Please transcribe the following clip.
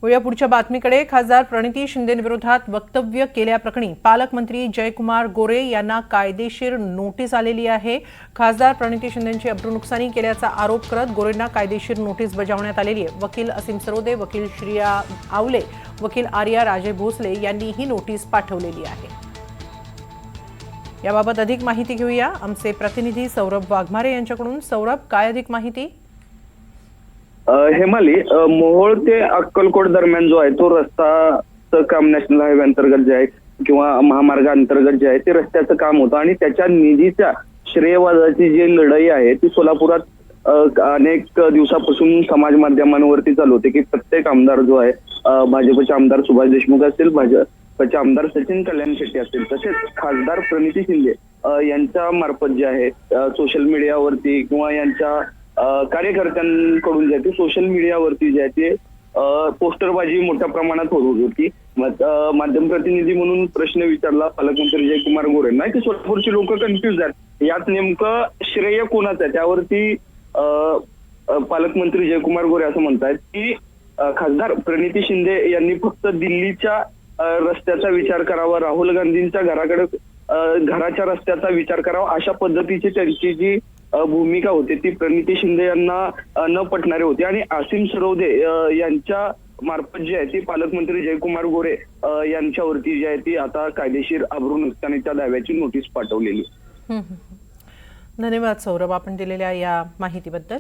वळूया पुढच्या बातमीकडे। खासदार प्रणिती शिंदेंविरोधात वक्तव्य केल्याप्रकरणी पालकमंत्री जयकुमार गोरे यांना कायदेशीर नोटीस आलेली आहे। खासदार प्रणिती शिंदेंची अब्रूनुकसानी केल्याचा आरोप करत गोरेंना कायदेशीर नोटीस बजावण्यात आलेली आहे। वकील असीम सरोदे, वकील श्रिया आवले, वकील आर्या राजे भोसले यांनी ही नोटीस पाठवलेली आहे। याबाबत अधिक माहिती घेऊया आमचे प्रतिनिधी सौरभ वाघमारे यांच्याकडून। सौरभ, काय अधिक माहिती? हेमाली, मोहोळ ते अक्कलकोट दरम्यान जो आहे तो रस्ताचं काम नॅशनल हायवे अंतर्गत जे आहे किंवा महामार्ग अंतर्गत जे आहे ते रस्त्याचं काम होतं आणि त्याच्या निधीच्या श्रेयवादाची जी लढाई आहे ती सोलापुरात अनेक दिवसापासून समाज माध्यमांवरती चालू होते की प्रत्येक आमदार जो आहे, भाजपचे आमदार सुभाष देशमुख असतील, भाजपचे आमदार सचिन कल्याण शेट्टी असतील, तसेच खासदार प्रणिती शिंदे यांच्या मार्फत जे आहे सोशल मीडियावरती किंवा यांच्या कार्यकर्त्यांकडून जे आहे ते सोशल मीडियावरती जे आहे ते पोस्टरबाजी मोठ्या प्रमाणात होत होती। माध्यम प्रतिनिधी म्हणून प्रश्न विचारला पालकमंत्री जयकुमार गोरेंना की सोलापूरची लोक कन्फ्युज आहेत, यात नेमकं श्रेय कोणाचं आहे? त्यावरती पालकमंत्री जयकुमार गोरे असं म्हणतायत की खासदार प्रणिती शिंदे यांनी फक्त दिल्लीच्या रस्त्याचा विचार करावा, राहुल गांधींच्या घराच्या रस्त्याचा विचार करावा, अशा पद्धतीची त्यांची जी भूमिका होती ती प्रणिती शिंदे यांना न पटणारे होते आणि असीम सरोदे यांच्या मार्फत जी आहे ती पालकमंत्री जयकुमार गोरे यांच्यावरती जी आहे ती आता कायदेशीर अब्रूनुकसानीच्या दाव्याची नोटीस पाठवलेली। धन्यवाद सौरभ, आपण दिलेल्या या माहितीबद्दल।